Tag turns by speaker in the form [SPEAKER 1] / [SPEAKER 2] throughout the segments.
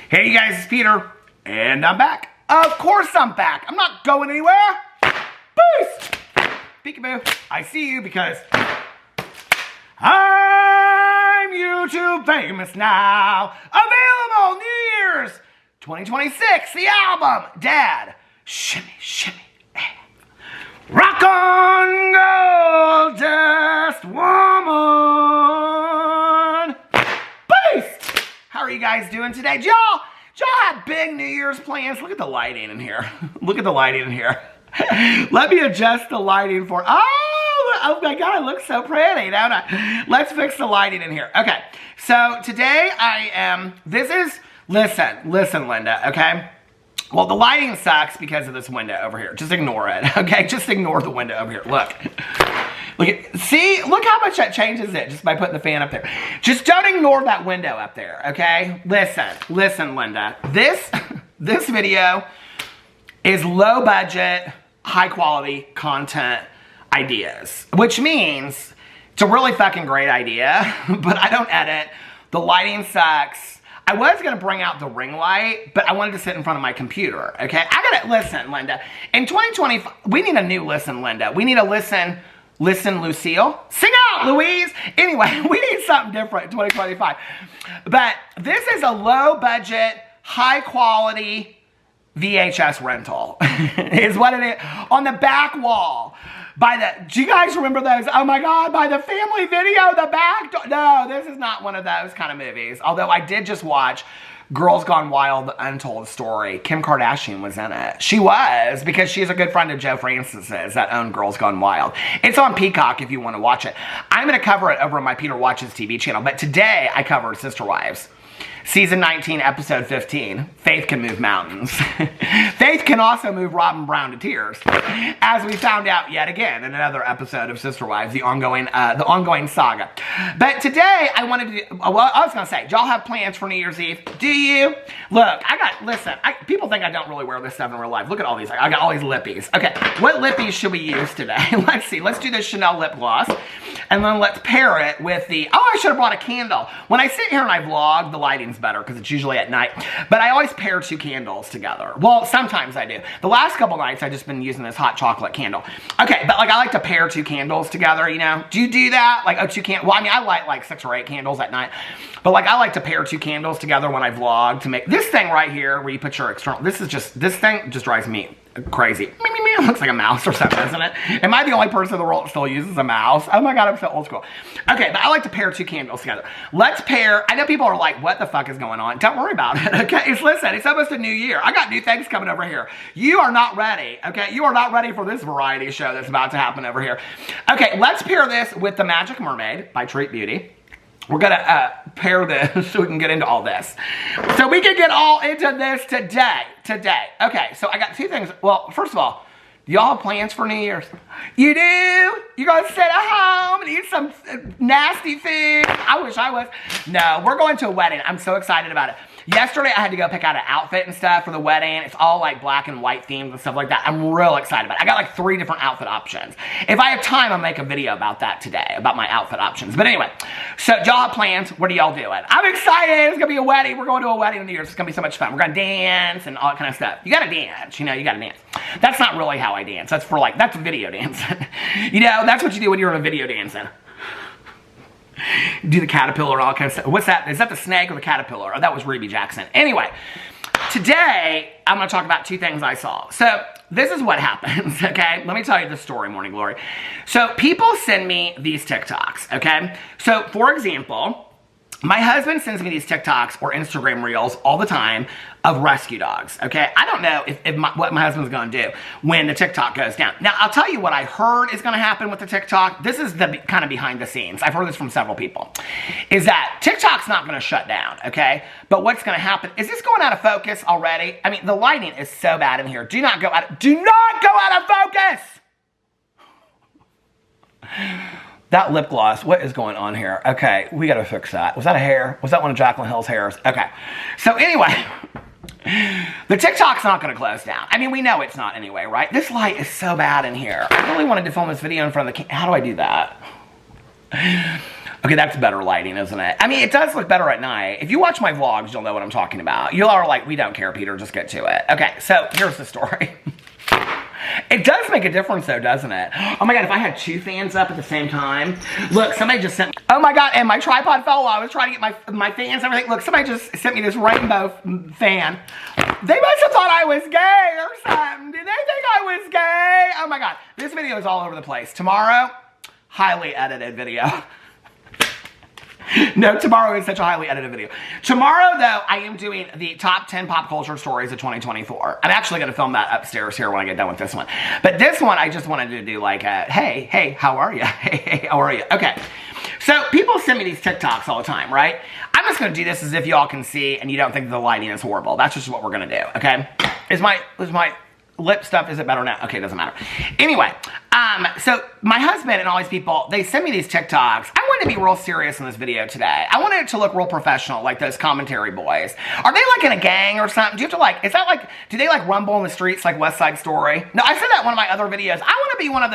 [SPEAKER 1] Hey you guys, it's Peter, and I'm back. Of course I'm back. I'm not going anywhere. Peace. Peekaboo. I see you because I'm YouTube famous now. Available New Year's 2026, the album, Dad. Shimmy, shimmy. Rock on, gold dust woman. Peace. How are you guys doing today? Y'all have big New Year's plans? Look at the lighting in here. Look at the lighting in here. Let me adjust the lighting for, oh my God, I look so pretty, don't I? Let's fix the lighting in here. Okay, so today listen, Linda, okay? Well, the lighting sucks because of this window over here. Just ignore it, okay? Just ignore the window over here. Look how much that changes it just by putting the fan up there. Just don't ignore that window up there, okay? Listen, Linda. This video is low budget, high quality content ideas, which means it's a really fucking great idea, but I don't edit. The lighting sucks. I was going to bring out the ring light, but I wanted to sit in front of my computer, okay? Listen, Linda. In 2020, we need a new listen, Linda. We need a listen, Lucille. Sing out, Louise. Anyway, we need something different in 2025. But this is a low budget, high quality VHS rental is what it is. On the back wall. Do you guys remember those? Oh my God, by the Family Video, the back door. No, this is not one of those kind of movies. Although I did just watch Girls Gone Wild, The Untold Story. Kim Kardashian was in it. She was, because she's a good friend of Joe Francis's that owned Girls Gone Wild. It's on Peacock if you want to watch it. I'm going to cover it over on my Peter Watches TV channel. But today I covered Sister Wives. Season 19, episode 15, Faith Can Move Mountains. Faith can also move Robin Brown to tears, as we found out yet again in another episode of Sister Wives, the ongoing saga. But today, I wanted to, well, I was going to say, y'all have plans for New Year's Eve? Do you? Look, people think I don't really wear this stuff in real life. Look at all these. I got all these lippies. Okay, what lippies should we use today? Let's see. Let's do this Chanel lip gloss, and then let's pair it with I should have brought a candle. When I sit here and I vlog, the lighting's better because it's usually at night, but I always pair two candles together. Well, sometimes I do. The last couple nights I've just been using this hot chocolate candle. Okay, but I like to pair two candles together, you know? Do you do that? Well, I mean, I light like 6 or 8 candles at night, but I like to pair two candles together when I vlog to make this thing right here where you put your external, this thing just drives me crazy. It looks like a mouse or something, doesn't it? Am I the only person in the world that still uses a mouse? Oh my God, I'm so old school. Okay, but I like to pair two candles together. Let's pair, I know people are like, what the fuck is going on? Don't worry about it, okay? It's almost a new year. I got new things coming over here. You are not ready, okay? You are not ready for this variety show that's about to happen over here. Okay, let's pair this with The Magic Mermaid by Treat Beauty. We're gonna pair this so we can get into all this. So we can get all into this today. Okay, so I got 2 things. Well, first of all, do y'all have plans for New Year's? You do? You're gonna sit at home and eat some nasty food? I wish I was. No, we're going to a wedding. I'm so excited about it. Yesterday, I had to go pick out an outfit and stuff for the wedding. It's all black and white themed and stuff like that. I'm real excited about it. I got 3 different outfit options. If I have time, I'll make a video about that today, about my outfit options. But anyway, so y'all have plans. What are y'all doing? I'm excited. It's gonna be a wedding. We're going to a wedding in New Year's. It's gonna be so much fun. We're gonna dance and all that kind of stuff. You gotta dance, you gotta dance. That's not really how I dance. That's that's video dancing. That's what you do when you're in a video dancing. Do the caterpillar and all kind of stuff. What's that? Is that the snake or the caterpillar? Oh, that was Ruby Jackson. Anyway, today I'm going to talk about 2 things I saw. So this is what happens, okay? Let me tell you the story, Morning Glory. So people send me these TikToks, okay? So for example, my husband sends me these TikToks or Instagram reels all the time of rescue dogs, okay? I don't know what my husband's gonna do when the TikTok goes down. Now, I'll tell you what I heard is gonna happen with the TikTok. This is the kind of behind the scenes. I've heard this from several people. Is that TikTok's not gonna shut down, okay? But what's gonna happen, is this going out of focus already? I mean, the lighting is so bad in here. Do not go out of focus! That lip gloss, what is going on here? Okay, we gotta fix that. Was that a hair? Was that one of Jaclyn Hill's hairs? Okay, so anyway, the TikTok's not gonna close down. I mean, we know it's not anyway, right? This light is so bad in here. I really wanted to film this video in front of the camera. How do I do that? Okay, that's better lighting, isn't it? I mean, it does look better at night. If you watch my vlogs, you'll know what I'm talking about. You all are like, we don't care, Peter, just get to it. Okay, so here's the story. It does make a difference though, doesn't it? Oh my God, if I had 2 fans up at the same time. Look, somebody just sent me, oh my God, and my tripod fell while I was trying to get my fans and everything. Look, somebody just sent me this rainbow fan. They must have thought I was gay or something. Did they think I was gay? Oh my God, this video is all over the place. Tomorrow, highly edited video. No, tomorrow is such a highly edited video. Tomorrow, though, I am doing the top 10 pop culture stories of 2024. I'm actually going to film that upstairs here when I get done with this one. But this one, I just wanted to do like a, hey, how are you? Hey, how are you? Okay. So people send me these TikToks all the time, right? I'm just going to do this as if y'all can see and you don't think the lighting is horrible. That's just what we're going to do, okay? Is my lip stuff, is it better now? Okay, doesn't matter. Anyway, so my husband and all these people, they send me these TikToks. I wanted to be real serious in this video today. I wanted it to look real professional, like those commentary boys. Are they like in a gang or something? Do you have to like, is that like, do they like rumble in the streets like West Side Story? No, I said that in one of my other videos. I want to be one of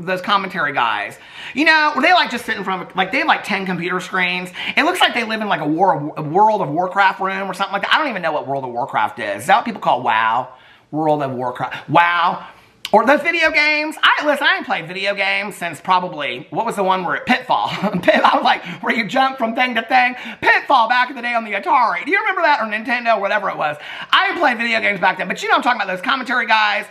[SPEAKER 1] those commentary guys. You know, where they like just sit in front of, like they have like 10 computer screens. It looks like they live in like a World of Warcraft room or something like that. I don't even know what World of Warcraft is. Is that what people call WoW? World of Warcraft. WoW. Or those video games. Listen, I ain't played video games since probably, what was the one where Pitfall? I was like, where you jump from thing to thing. Pitfall back in the day on the Atari. Do you remember that? Or Nintendo, whatever it was. I ain't played video games back then. But you know what I'm talking about, those commentary guys.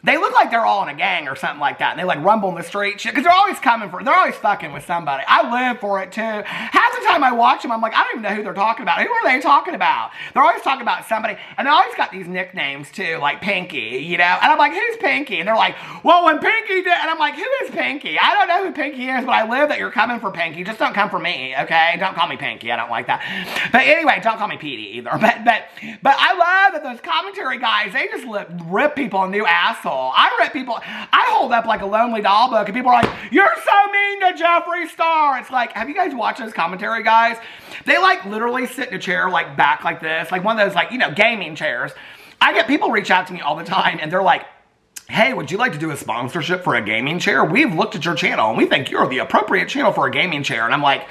[SPEAKER 1] They look like they're all in a gang or something like that. And they like rumble in the street shit. Because they're always they're always fucking with somebody. I live for it too. Half the time I watch them, I'm like, I don't even know who they're talking about. Who are they talking about? They're always talking about somebody. And they always got these nicknames too, like Pinky, you know? And I'm like, who's Pinky? And they're like, well, when Pinky did, and I'm like, who is Pinky? I don't know who Pinky is, but I live that you're coming for Pinky. Just don't come for me, okay? Don't call me Pinky. I don't like that. But anyway, don't call me Petey either. But I love that those commentary guys, they just rip people a new asshole. I rip people. I hold up like a Lonely Doll book and people are like, you're so mean to Jeffree Star. It's like, have you guys watched those commentary guys? They like literally sit in a chair like back like this, like one of those like, you know, gaming chairs. I get people reach out to me all the time and they're like, hey, would you like to do a sponsorship for a gaming chair? We've looked at your channel and we think you're the appropriate channel for a gaming chair. And I'm like,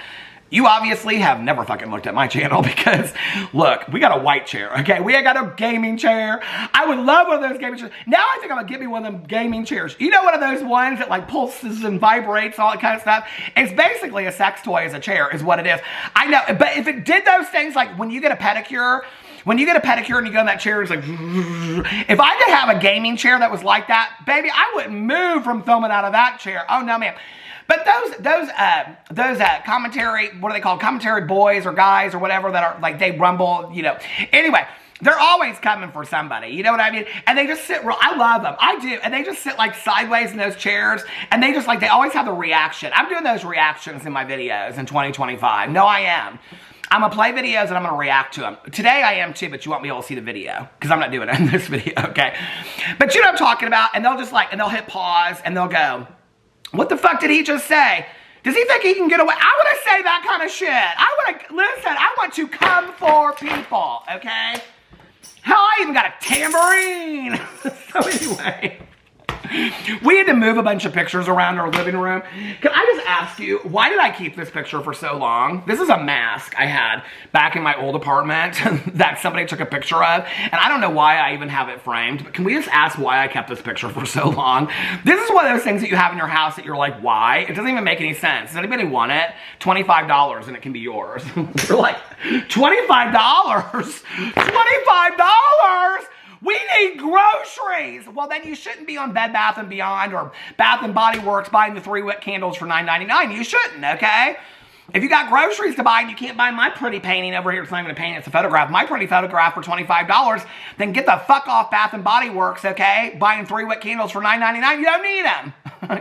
[SPEAKER 1] you obviously have never fucking looked at my channel because, look, we got a white chair, okay? We ain't got a gaming chair. I would love one of those gaming chairs. Now I think I'm gonna get me one of them gaming chairs. You know, one of those ones that like pulses and vibrates, all that kind of stuff? It's basically a sex toy as a chair is what it is. I know, but if it did those things, like when you get a pedicure, and you go in that chair, it's like, if I could have a gaming chair that was like that, baby, I wouldn't move from filming out of that chair. Oh, no, ma'am. But those commentary, what are they called? Commentary boys or guys or whatever that are like, they rumble, you know. Anyway, they're always coming for somebody, you know what I mean? And they just sit, I love them, I do. And they just sit like sideways in those chairs and they just like, they always have the reaction. I'm doing those reactions in my videos in 2025. No, I am. I'm gonna play videos and I'm gonna react to them. Today I am too, but you won't be able to see the video because I'm not doing it in this video, okay? But you know what I'm talking about? And they'll just like, and they'll hit pause and they'll go, what the fuck did he just say? Does he think he can get away? I want to say that kind of shit. Listen, I want to come for people, okay? Hell, I even got a tambourine. So anyway, we had to move a bunch of pictures around our living room. Can I just ask you, why did I keep this picture for so long? This is a mask I had back in my old apartment that somebody took a picture of. And I don't know why I even have it framed, but can we just ask why I kept this picture for so long? This is one of those things that you have in your house that you're like, why? It doesn't even make any sense. Does anybody want it? $25 and it can be yours. You're like, $25? $25? We need groceries. Well, then you shouldn't be on Bed Bath & Beyond or Bath & Body Works buying the 3-wick candles for $9.99. You shouldn't, okay? If you got groceries to buy and you can't buy my pretty painting over here, it's not even a painting, it's a photograph, my pretty photograph for $25, then get the fuck off Bath & Body Works, okay? Buying 3-wick candles for $9.99, you don't need them.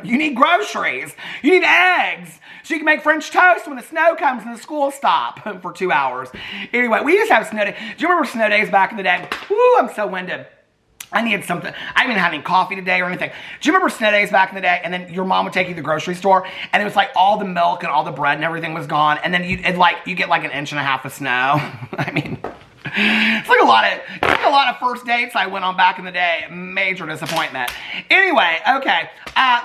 [SPEAKER 1] You need groceries. You need eggs. So you can make French toast when the snow comes and the school stop for 2 hours. Anyway, we used to have snow days. Do you remember snow days back in the day? Woo, I'm so winded. I needed something. I haven't had any coffee today or anything. Do you remember snow days back in the day? And then your mom would take you to the grocery store and it was like all the milk and all the bread and everything was gone. And then you get like 1.5 inches of snow. I mean, It's like a lot of first dates I went on back in the day. Major disappointment. Anyway, okay,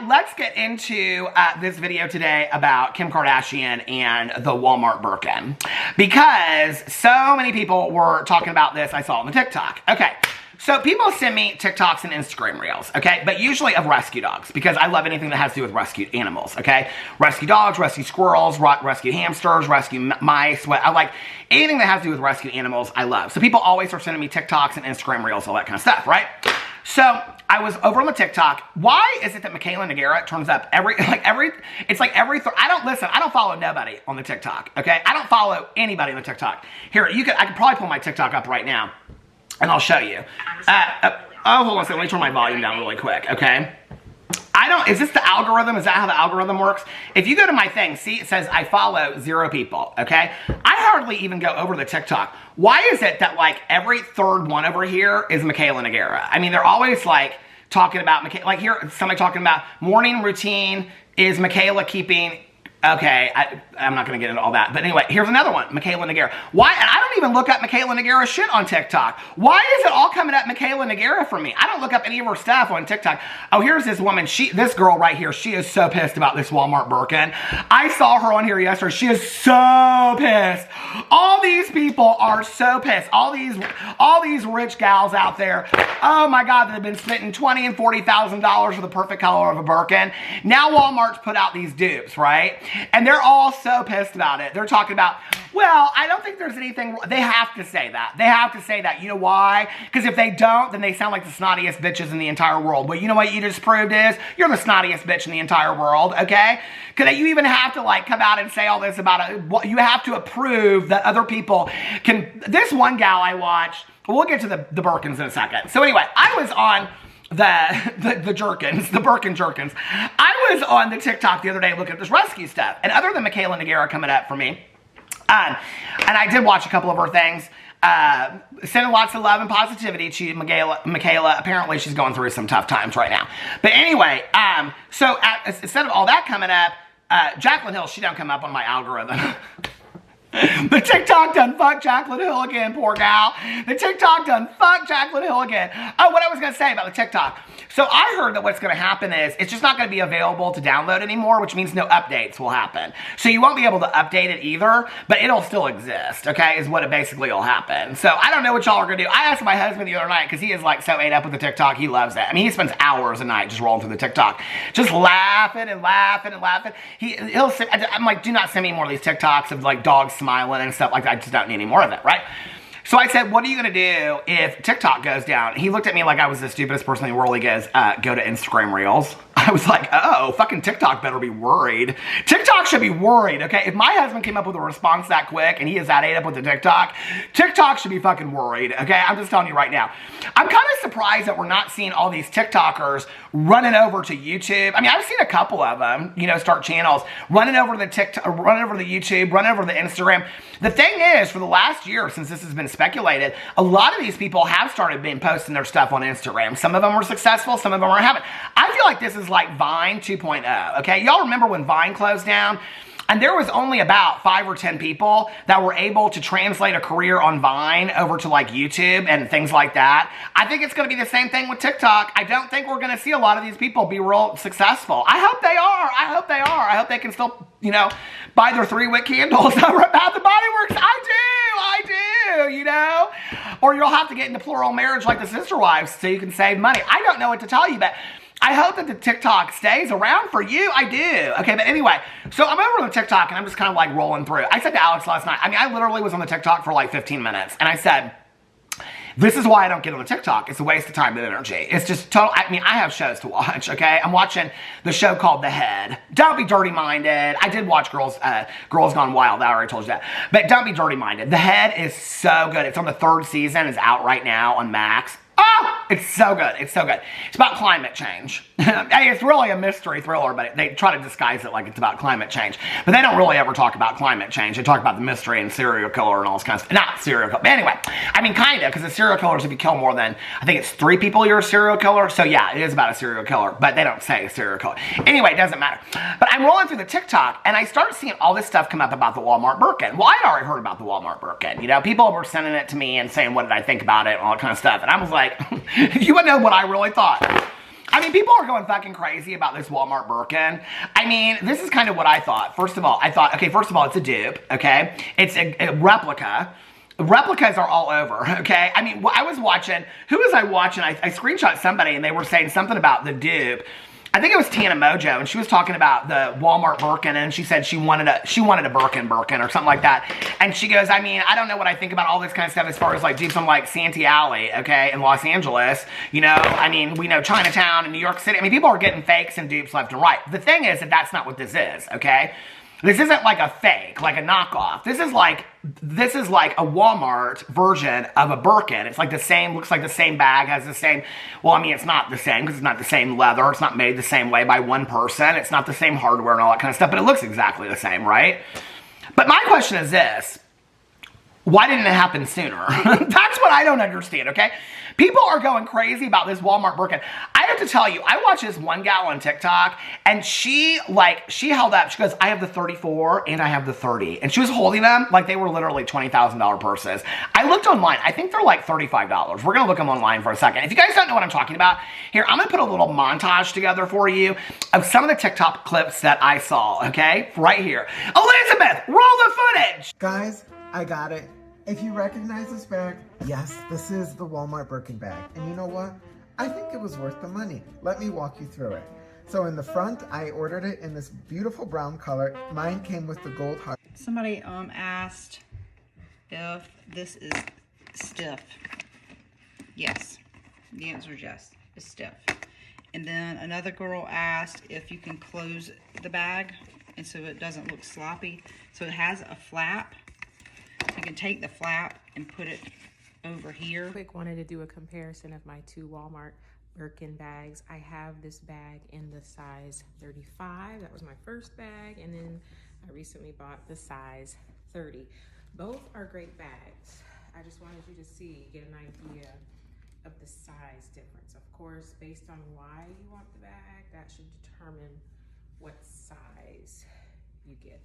[SPEAKER 1] let's get into this video today about Kim Kardashian and the Walmart Birkin, because so many people were talking about this. I saw on the TikTok. Okay. So people send me TikToks and Instagram reels, okay? But usually of rescue dogs, because I love anything that has to do with rescued animals, okay? Rescue dogs, rescue squirrels, rescue hamsters, rescue mice. I like anything that has to do with rescued animals, I love. So people always are sending me TikToks and Instagram reels, all that kind of stuff, right? So I was over on the TikTok. Why is it that Michaela Nogueira turns up I don't follow nobody on the TikTok, okay? I don't follow anybody on the TikTok. Here, I could probably pull my TikTok up right now. And I'll show you. Hold on a second. Let me turn my volume down really quick, okay? Is this the algorithm? Is that how the algorithm works? If you go to my thing, see, it says I follow 0 people, okay? I hardly even go over the TikTok. Why is it that, like, every third one over here is Michaela Nogueira? I mean, they're always, like, talking about, like, here, somebody talking about morning routine is Michaela keeping... Okay, I'm not going to get into all that. But anyway, here's another one, Michaela Nogueira. Why? And I don't even look up Michaela Nogueira shit on TikTok. Why is it all coming up Michaela Nogueira for me? I don't look up any of her stuff on TikTok. Oh, here's this woman. This girl right here. She is so pissed about this Walmart Birkin. I saw her on here yesterday. She is so pissed. All these people are so pissed. All these rich gals out there. Oh my God, they've been spending $20,000 and $40,000 for the perfect color of a Birkin. Now Walmart's put out these dupes, right? And they're all so pissed about it. They're talking about, well, I don't think there's anything. They have to say that. They have to say that. You know why? Because if they don't, then they sound like the snottiest bitches in the entire world. Well, you know what you just proved is? You're the snottiest bitch in the entire world, okay? Because you even have to, like, come out and say all this about it. You have to approve that other people can. This one gal I watched, we'll get to the Birkins in a second. So anyway, I was on the jerkins, the Birkin jerkins. I was on the TikTok the other day looking at this rescue stuff. And other than Michaela Nogueira coming up for me, and I did watch a couple of her things, sending lots of love and positivity to Michaela. Apparently she's going through some tough times right now. But anyway, so instead of all that coming up, Jaclyn Hill, she don't come up on my algorithm. The TikTok done fuck Jaclyn Hill again, poor gal. The TikTok done fuck Jaclyn Hill again. Oh, what I was going to say about the TikTok. So I heard that what's going to happen is it's just not going to be available to download anymore, which means no updates will happen. So you won't be able to update it either, but it'll still exist, okay, is what it basically will happen. So I don't know what y'all are going to do. I asked my husband the other night, because he is like so ate up with the TikTok. He loves it. I mean, he spends hours a night just rolling through the TikTok, just laughing and laughing and laughing. I'm like, do not send me more of these TikToks of like dogs smiling and stuff like that. I just don't need any more of it, right? So I said, what are you going to do if TikTok goes down? He looked at me like I was the stupidest person in the world. He goes, go to Instagram Reels. I was like, oh, fucking TikTok better be worried. TikTok should be worried, okay? If my husband came up with a response that quick and he is that ate up with the TikTok, TikTok should be fucking worried, okay? I'm just telling you right now. I'm kind of surprised that we're not seeing all these TikTokers running over to YouTube. I mean, I've seen a couple of them, you know, start channels, running over to the TikTok, running over to the YouTube, running over to the Instagram. The thing is, for the last year, since this has been speculated, a lot of these people have started being posting their stuff on Instagram. Some of them were successful, some of them haven't. I feel like this is like Vine 2.0, okay? Y'all remember when Vine closed down? And there was only about 5 or 10 people that were able to translate a career on Vine over to like YouTube and things like that. I think it's going to be the same thing with TikTok. I don't think we're going to see a lot of these people be real successful. I hope they are. I hope they are. I hope they can still, you know, buy their 3-wick candles over at Bath & Body Works. I do, you know? Or you'll have to get into plural marriage like the sister wives so you can save money. I don't know what to tell you, but I hope that the TikTok stays around for you. I do. Okay, but anyway, so I'm over on the TikTok and I'm just kind of like rolling through. I said to Alex last night, I mean, I literally was on the TikTok for like 15 minutes. And I said, this is why I don't get on the TikTok. It's a waste of time and energy. It's just total. I mean, I have shows to watch, okay? I'm watching the show called The Head. Don't be dirty-minded. I did watch Girls Gone Wild. I already told you that. But don't be dirty-minded. The Head is so good. It's on the 3rd season. It's out right now on Max. Oh! It's so good. It's so good. It's about climate change. It's really a mystery thriller, but they try to disguise it like it's about climate change. But they don't really ever talk about climate change. They talk about the mystery and serial killer and all this kind of stuff. Not serial killer. But anyway, I mean, kind of, because the serial killers, if you kill more than, I think it's 3 people, you're a serial killer. So yeah, it is about a serial killer, but they don't say serial killer. Anyway, it doesn't matter. But I'm rolling through the TikTok, and I started seeing all this stuff come up about the Walmart Birkin. Well, I'd already heard about the Walmart Birkin. You know, people were sending it to me and saying, what did I think about it and all that kind of stuff. And I was like, you would know what I really thought. I mean, people are going fucking crazy about this Walmart Birkin. I mean, this is kind of what I thought. First of all, I thought, okay, first of all, it's a dupe, okay? It's a replica. Replicas are all over, okay? I mean, I was watching, who was I watching? I screenshot somebody and they were saying something about the dupe. I think it was Tana Mojo, and she was talking about the Walmart Birkin, and she said she wanted a Birkin or something like that. And she goes, I mean, I don't know what I think about all this kind of stuff as far as like dupes on like Santee Alley, okay, in Los Angeles. You know, I mean, we know Chinatown and New York City. I mean, people are getting fakes and dupes left and right. The thing is that that's not what this is, okay? This isn't like a fake, like a knockoff. This is like a Walmart version of a Birkin. It's like the same, looks like the same bag, has the same, well, I mean, it's not the same because it's not the same leather. It's not made the same way by one person. It's not the same hardware and all that kind of stuff, but it looks exactly the same, right? But my question is this. Why didn't it happen sooner? That's what I don't understand, okay? People are going crazy about this Walmart Birkin. I have to tell you, I watched this one gal on TikTok, and she held up, she goes, I have the 34 and I have the 30. And she was holding them like they were literally $20,000 purses. I looked online. I think they're like $35. We're going to look them online for a second. If you guys don't know what I'm talking about, here, I'm going to put a little montage together for you of some of the TikTok clips that I saw, okay? Right here. Elizabeth, roll the footage!
[SPEAKER 2] Guys, I got it. If you recognize this bag, yes, this is the Walmart Birkin bag. And you know what? I think it was worth the money. Let me walk you through it. So in the front, I ordered it in this beautiful brown color. Mine came with the gold heart.
[SPEAKER 3] Somebody asked if this is stiff. Yes. The answer is yes. It's stiff. And then another girl asked if you can close the bag and so it doesn't look sloppy. So it has a flap. You can take the flap and put it over here.
[SPEAKER 4] Wanted to do a comparison of my 2 Walmart Birkin bags. I have this bag in the size 35. That was my first bag. And then I recently bought the size 30. Both are great bags. I just wanted you to get an idea of the size difference. Of course, based on why you want the bag, that should determine what size you get.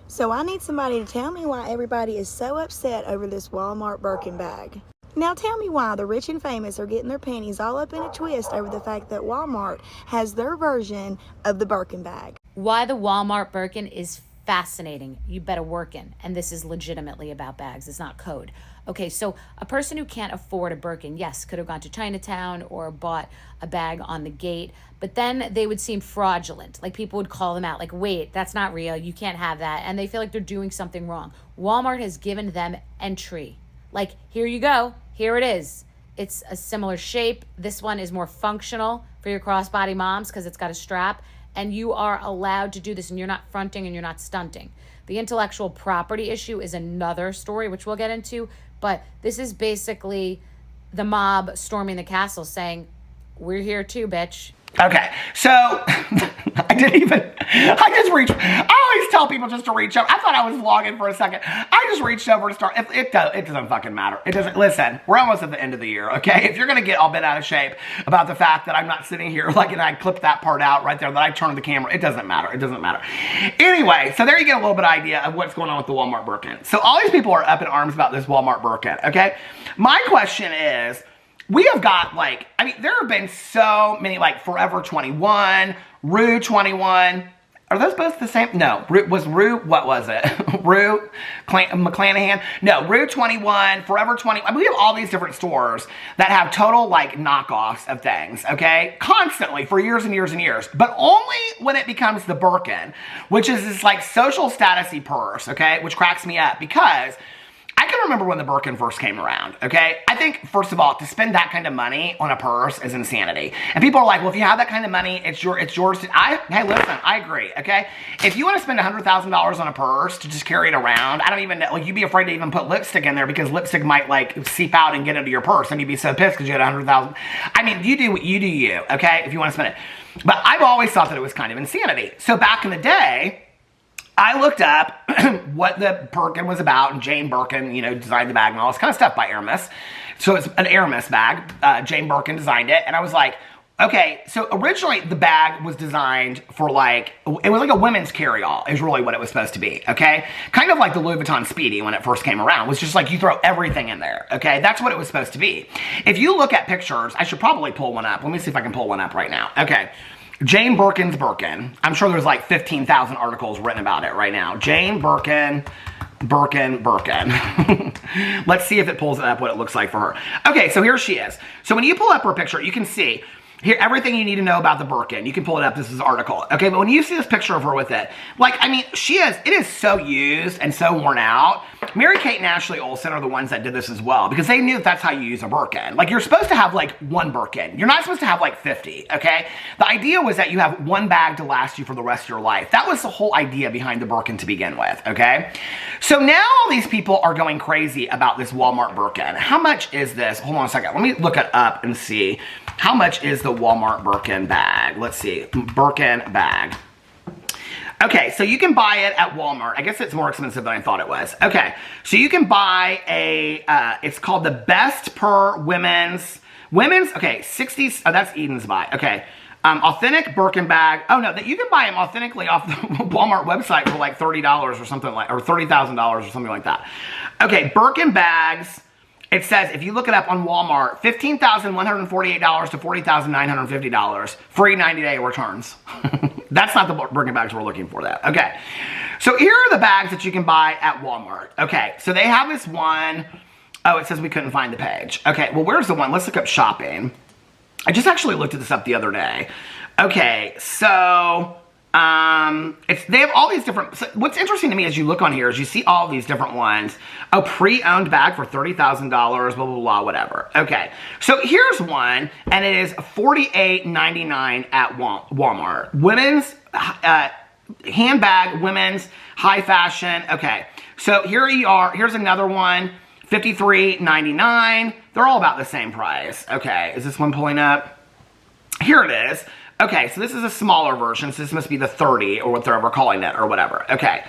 [SPEAKER 5] So I need somebody to tell me why everybody is so upset over this Walmart Birkin bag. Now tell me why the rich and famous are getting their panties all up in a twist over the fact that Walmart has their version of the Birkin bag.
[SPEAKER 6] Why the Walmart Birkin is fascinating. You better work in. And this is legitimately about bags. It's not code. Okay, so a person who can't afford a Birkin, yes, could have gone to Chinatown or bought a bag on the gate, but then they would seem fraudulent. Like people would call them out like, wait, that's not real. You can't have that. And they feel like they're doing something wrong. Walmart has given them entry. Like, here you go. Here it is. It's a similar shape. This one is more functional for your crossbody moms because it's got a strap. And you are allowed to do this, and you're not fronting and you're not stunting. The intellectual property issue is another story, which we'll get into. But this is basically the mob storming the castle saying, we're here too, bitch.
[SPEAKER 1] Okay, so I just reached, I always tell people just to reach over. I thought I was vlogging for a second. I just reached over to start, it doesn't fucking matter. It doesn't, listen, we're almost at the end of the year, okay? If you're gonna get all bent out of shape about the fact that I'm not sitting here, like, and I clipped that part out right there, that I turned the camera, it doesn't matter, it doesn't matter. Anyway, so there you get a little bit of idea of what's going on with the Walmart Birkin. So all these people are up in arms about this Walmart Birkin, okay? My question is, we have got, like, I mean, there have been so many, like, Forever 21, Rue 21. Are those both the same? No. What was it? Rue McClanahan? No, Rue 21, Forever 21. We have all these different stores that have total, like, knockoffs of things, okay? Constantly, for years and years and years. But only when it becomes the Birkin, which is this, like, social status-y purse, okay? Which cracks me up because I can remember when the Birkin first came around, okay? I think, first of all, to spend that kind of money on a purse is insanity. And people are like, well, if you have that kind of money, it's yours. Hey, listen, I agree, okay? If you want to spend $100,000 on a purse to just carry it around, I don't even know, like, you'd be afraid to even put lipstick in there because lipstick might, like, seep out and get into your purse, and you'd be so pissed because you had $100,000. I mean, you do what you do you, okay, if you want to spend it. But I've always thought that it was kind of insanity. So back in the day, I looked up what the Birkin was about, and Jane Birkin, you know, designed the bag and all this kind of stuff by Hermes. So it's an Hermes bag. Jane Birkin designed it, and I was like, okay, so originally the bag was designed for like, it was like a women's carry-all is really what it was supposed to be, okay? Kind of like the Louis Vuitton Speedy when it first came around. It was just like you throw everything in there, okay? That's what it was supposed to be. If you look at pictures, I should probably pull one up. Let me see if I can pull one up right now. Okay. Jane Birkin's Birkin. I'm sure there's like 15,000 articles written about it right now. Jane Birkin. Let's see if it pulls up what it looks like for her. Okay, so here she is. So when you pull up her picture, you can see here everything you need to know about the Birkin. You can pull it up. This is an article. Okay, but when you see this picture of her with it, like, I mean, it is so used and so worn out. Mary-Kate and Ashley Olsen are the ones that did this as well because they knew that's how you use a Birkin. Like, you're supposed to have like one Birkin. You're not supposed to have like 50, okay? The idea was that you have one bag to last you for the rest of your life. That was the whole idea behind the Birkin to begin with, okay? So now all these people are going crazy about this Walmart Birkin. How much is this? Hold on a second. Let me look it up and see. How much is the Walmart Birkin bag? Let's see. Birkin bag. Okay, so you can buy it at Walmart. I guess it's more expensive than I thought it was. Okay, so you can buy it's called the Best Per Women's, okay, 60s, oh, that's Eden's buy. Okay, authentic Birkin bag. Oh, no, that you can buy them authentically off the Walmart website for like $30 or something like, or $30,000 or something like that. Okay, Birkin bags. It says, if you look it up on Walmart, $15,148 to $40,950. Free 90-day returns. That's not the Birkin bags we're looking for, that. Okay. So here are the bags that you can buy at Walmart. Okay. So they have this one. Oh, it says we couldn't find the page. Okay. Well, where's the one? Let's look up shopping. I just actually looked this up the other day. Okay. So they have all these different, so what's interesting to me as you look on here is you see all these different ones. A pre-owned bag for $30,000, blah, blah, blah, whatever. Okay, so here's one, and it is $48.99 at Walmart. Women's handbag, women's high fashion. Okay, so here you are. Here's another one, $53.99. They're all about the same price. Okay, is this one pulling up? Here it is. Okay, so this is a smaller version, so this must be the 30, or what they're ever calling it, or whatever. Okay,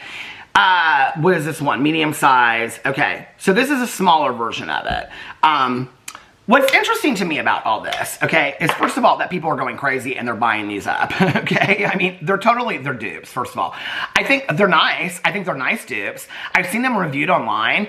[SPEAKER 1] what is this one? Medium size. Okay, so this is a smaller version of it. What's interesting to me about all this, okay, is first of all that people are going crazy and they're buying these up, okay? I mean, they're dupes, first of all. I think they're nice. I think they're nice dupes. I've seen them reviewed online.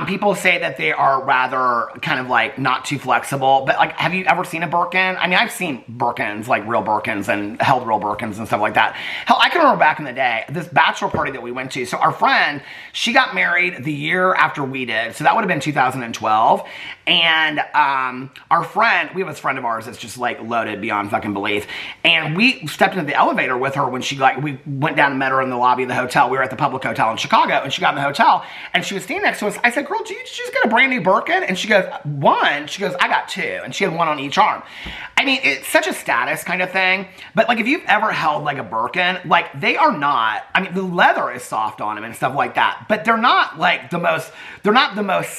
[SPEAKER 1] People say that they are rather kind of like not too flexible, but like, have you ever seen a Birkin? I mean, I've seen Birkins, like real Birkins and held real Birkins and stuff like that. Hell, I can remember back in the day, this bachelor party that we went to, so our friend, she got married the year after we did, so that would have been 2012, and our friend, we have this friend of ours that's just like loaded beyond fucking belief, and we stepped into the elevator with her when she we went down and met her in the lobby of the hotel. We were at the public hotel in Chicago, and she got in the hotel, and she was standing next to us. I said, girl, did you just get a brand new Birkin? And she goes, one. She goes, I got two, and she had one on each arm. I mean, it's such a status kind of thing, but like if you've ever held like a Birkin, like they are not, I mean, the leather is soft on them and stuff like that, but they're not like the most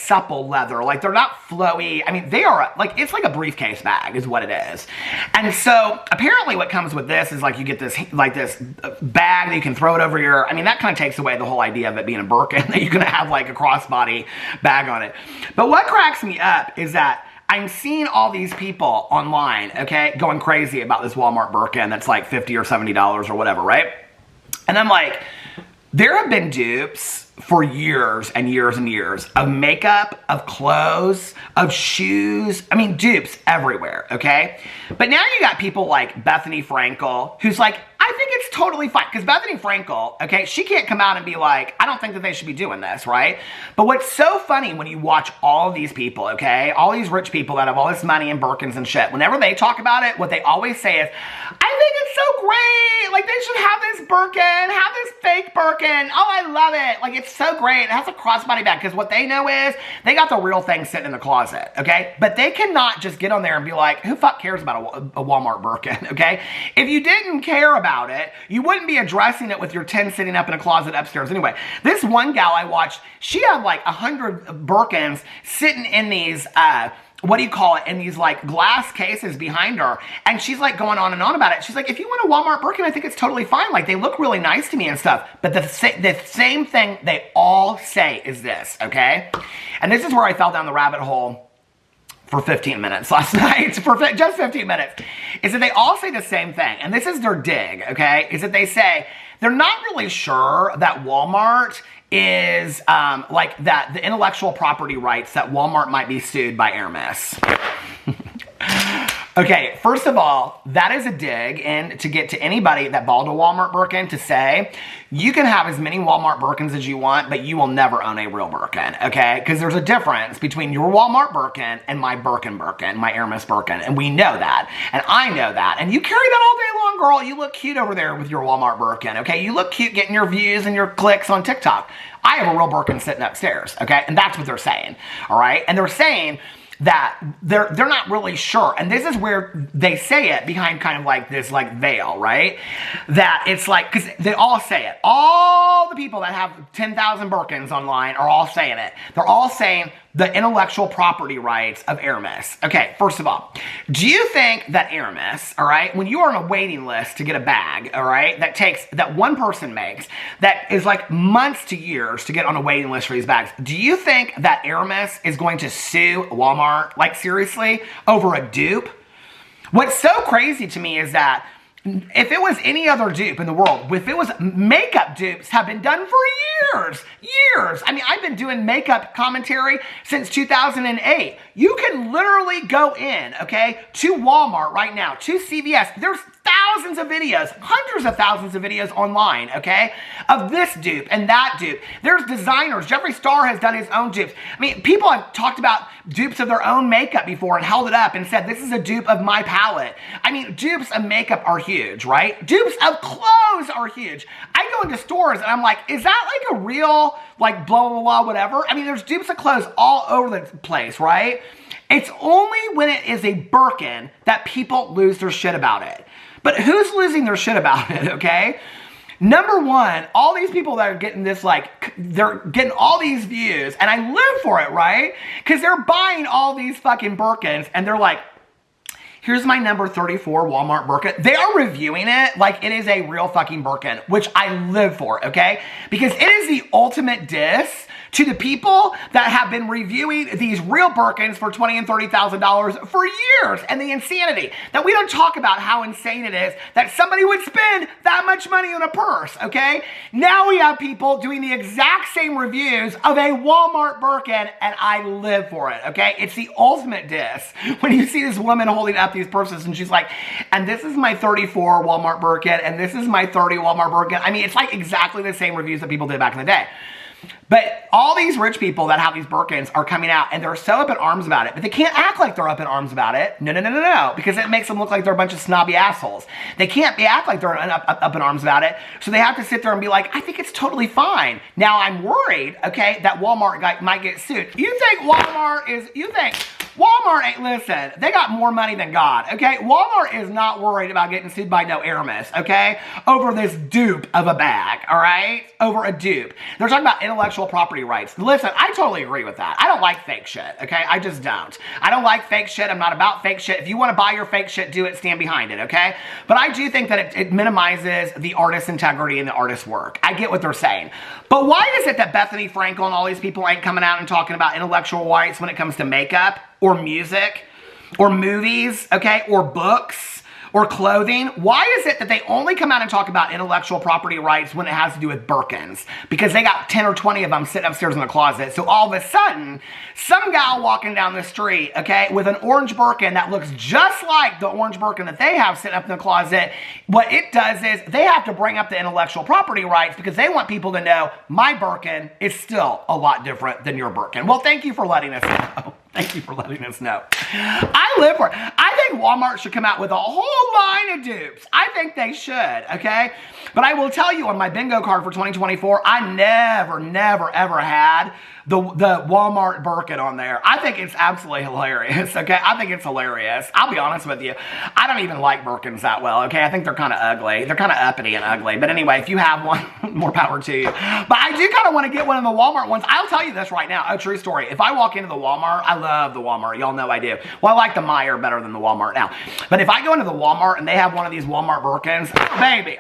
[SPEAKER 1] supple leather, like they're not flowy. I mean, they are like, it's like a briefcase bag is what it is. And so apparently what comes with this is like you get this like this bag that you can throw it over your, I mean, that kind of takes away the whole idea of it being a Birkin, that you're gonna have like a crossbody bag on it. But what cracks me up is that I'm seeing all these people online, okay, going crazy about this Walmart Birkin that's like $50 or $70 or whatever, right? And I'm like, there have been dupes for years and years and years of makeup, of clothes, of shoes. I mean, dupes everywhere, okay? But now you got people like Bethenny Frankel, who's like, I think it's totally fine. Because Bethenny Frankel, okay, she can't come out and be like, I don't think that they should be doing this, right? But what's so funny when you watch all of these people, okay, all these rich people that have all this money and Birkins and shit, whenever they talk about it, what they always say is, I think it's so great. Like, they should have this Birkin, have this fake Birkin. Oh, I love it. Like, it's so great. It has a crossbody bag because what they know is they got the real thing sitting in the closet, okay? But they cannot just get on there and be like, who fuck cares about a Walmart Birkin, okay? If you didn't care about it, you wouldn't be addressing it with your 10 sitting up in a closet upstairs. Anyway, this one gal I watched, she had like 100 Birkins sitting in these, what do you call it, in these like glass cases behind her, and she's like going on and on about it. She's like, if you want a Walmart Birkin, I think it's totally fine. Like, they look really nice to me and stuff. But the same thing they all say is this, okay? And this is where I fell down the rabbit hole for 15 minutes last night, for just 15 minutes, is that they all say the same thing. And this is their dig, okay? Is that they say they're not really sure that Walmart is like that the intellectual property rights that Walmart might be sued by Hermes. Okay, first of all, that is a dig in to get to anybody that bought a Walmart Birkin to say, you can have as many Walmart Birkins as you want, but you will never own a real Birkin, okay? Because there's a difference between your Walmart Birkin and my Birkin, my Hermes Birkin, and we know that, and I know that, and you carry that all day long, girl. You look cute over there with your Walmart Birkin, okay? You look cute getting your views and your clicks on TikTok. I have a real Birkin sitting upstairs, okay? And that's what they're saying, all right? And they're saying that they're not really sure. And this is where they say it behind kind of like this like veil, right? That it's like, because they all say it. All the people that have 10,000 Birkins online are all saying it. They're all saying the intellectual property rights of Hermes. Okay, first of all, do you think that Hermes, all right, when you are on a waiting list to get a bag, all right, that one person makes, that is like months to years to get on a waiting list for these bags, do you think that Hermes is going to sue Walmart, like seriously, over a dupe? What's so crazy to me is that if it was any other dupe in the world, if it was makeup dupes have been done for years. I mean, I've been doing makeup commentary since 2008. You can literally go in, okay, to Walmart right now, to CVS. There's thousands of videos, hundreds of thousands of videos online, okay, of this dupe and that dupe. There's designers. Jeffree Star has done his own dupes. I mean, people have talked about dupes of their own makeup before and held it up and said, this is a dupe of my palette. I mean, dupes of makeup are huge, right? Dupes of clothes are huge. I go into stores and I'm like, is that like a real, like blah, blah, blah, whatever? I mean, there's dupes of clothes all over the place, right? It's only when it is a Birkin that people lose their shit about it. But who's losing their shit about it, okay? Number one, all these people that are getting this, like, they're getting all these views, and I live for it, right? Because they're buying all these fucking Birkins, and they're like, here's my number 34 Walmart Birkin. They are reviewing it like it is a real fucking Birkin, which I live for, okay? Because it is the ultimate diss to the people that have been reviewing these real Birkins for $20,000 and $30,000 for years, and the insanity that we don't talk about how insane it is that somebody would spend that much money on a purse, okay? Now we have people doing the exact same reviews of a Walmart Birkin, and I live for it, okay? It's the ultimate diss when you see this woman holding up these purses and she's like, and this is my 34 Walmart Birkin, and this is my 30 Walmart Birkin. I mean, it's like exactly the same reviews that people did back in the day. But all these rich people that have these Birkins are coming out and they're so up in arms about it, but they can't act like they're up in arms about it. No, because it makes them look like they're a bunch of snobby assholes. They can't act like they're up in arms about it, so they have to sit there and be like, I think it's totally fine. Now I'm worried, okay, that Walmart might get sued. You think Walmart, ain't, listen, they got more money than God, okay? Walmart is not worried about getting sued by no Hermes, okay? Over this dupe of a bag, all right? Over a dupe. They're talking about intellectual property rights. Listen, I totally agree with that. I don't like fake shit, okay? I just don't. I don't like fake shit. I'm not about fake shit. If you want to buy your fake shit, do it, stand behind it, okay? But I do think that it minimizes the artist's integrity and the artist's work. I get what they're saying. But why is it that Bethenny Frankel and all these people ain't coming out and talking about intellectual rights when it comes to makeup or music or movies, okay, or books or clothing? Why is it that they only come out and talk about intellectual property rights when it has to do with Birkins? Because they got 10 or 20 of them sitting upstairs in the closet. So all of a sudden, some gal walking down the street, okay, with an orange Birkin that looks just like the orange Birkin that they have sitting up in the closet, what it does is they have to bring up the intellectual property rights because they want people to know my Birkin is still a lot different than your Birkin. Well, thank you for letting us know. Thank you for letting us know. I live for it. I think Walmart should come out with a whole line of dupes. I think they should, okay? But I will tell you on my bingo card for 2024, I never, ever had the Walmart Birkin on there. I think it's absolutely hilarious, okay? I think it's hilarious. I'll be honest with you. I don't even like Birkins that well, okay? I think they're kind of ugly. They're kind of uppity and ugly. But anyway, if you have one, more power to you. But I do kind of want to get one of the Walmart ones. I'll tell you this right now, a true story. If I walk into the Walmart, I love the Walmart. Y'all know I do. Well, I like the Meijer better than the Walmart now. But if I go into the Walmart and they have one of these Walmart Birkins, baby,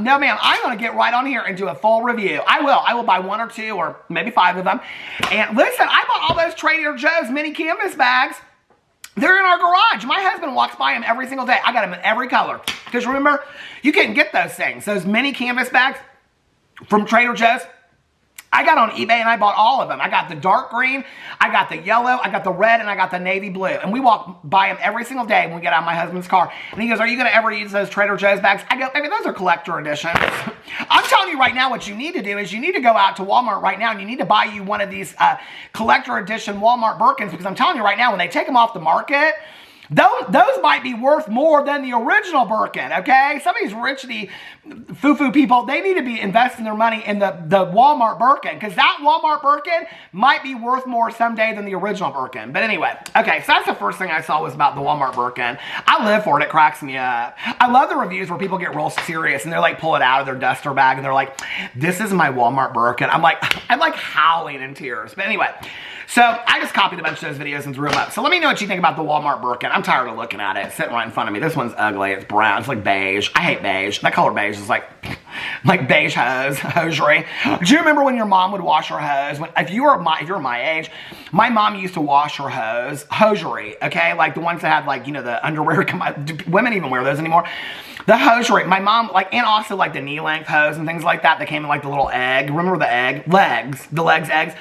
[SPEAKER 1] no ma'am, I'm going to get right on here and do a full review. I will buy 1 or 2 or maybe 5 of them. And listen, I bought all those Trader Joe's mini canvas bags. They're in our garage. My husband walks by them every single day. I got them in every color. Because remember, you couldn't get those things. Those mini canvas bags from Trader Joe's. I got on eBay and I bought all of them. I got the dark green, I got the yellow, I got the red, and I got the navy blue. And we walk by them every single day when we get out of my husband's car. And he goes, are you going to ever use those Trader Joe's bags? I go, baby, those are collector editions. I'm telling you right now, what you need to do is you need to go out to Walmart right now and you need to buy you one of these collector edition Walmart Birkins, because I'm telling you right now, when they take them off the market, those might be worth more than the original Birkin, okay? Some of these richy foo-foo people, they need to be investing their money in the Walmart Birkin, because that Walmart Birkin might be worth more someday than the original Birkin. But anyway, okay, so that's the first thing I saw was about the Walmart Birkin. I live for it. It cracks me up. I love the reviews where people get real serious and they're like, pull it out of their duster bag and they're like, this is my Walmart Birkin. I'm like howling in tears. But anyway, so I just copied a bunch of those videos and threw them up. So let me know what you think about the Walmart Birkin. I'm tired of looking at it. It's sitting right in front of me. This one's ugly. It's brown. It's like beige. I hate beige. That color beige is like beige hosiery. Do you remember when your mom would wash her hose? If you were my age, my mom used to wash her hosiery, okay? Like the ones that had like, you know, the underwear. Do women even wear those anymore? The hosiery, my mom, like, and also like the knee length hose and things like that came in like the little egg. Remember the egg? The legs eggs.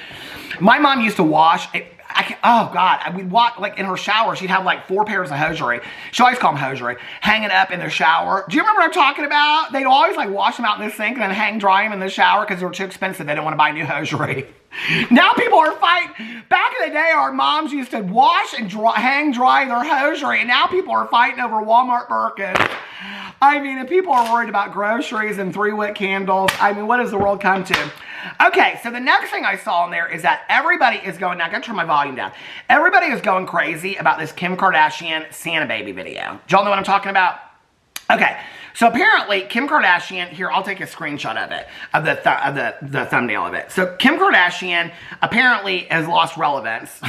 [SPEAKER 1] My mom used to wash, oh God, we'd walk, like in her shower, she'd have like 4 pairs of hosiery. She always called them hosiery, hanging up in the shower. Do you remember what I'm talking about? They'd always like wash them out in the sink and then hang dry them in the shower because they were too expensive. They didn't want to buy new hosiery. Now people are fighting. Back in the day, our moms used to wash and hang dry their hosiery, and now people are fighting over Walmart Birkins. I mean, if people are worried about groceries and 3-wick candles, I mean, what does the world come to? Okay, so the next thing I saw in there is that everybody is going, now I gotta turn my volume down. Everybody is going crazy about this Kim Kardashian Santa baby video. Do y'all know what I'm talking about? Okay, so apparently Kim Kardashian, here, I'll take a screenshot of it, of the thumbnail of it. So Kim Kardashian apparently has lost relevance.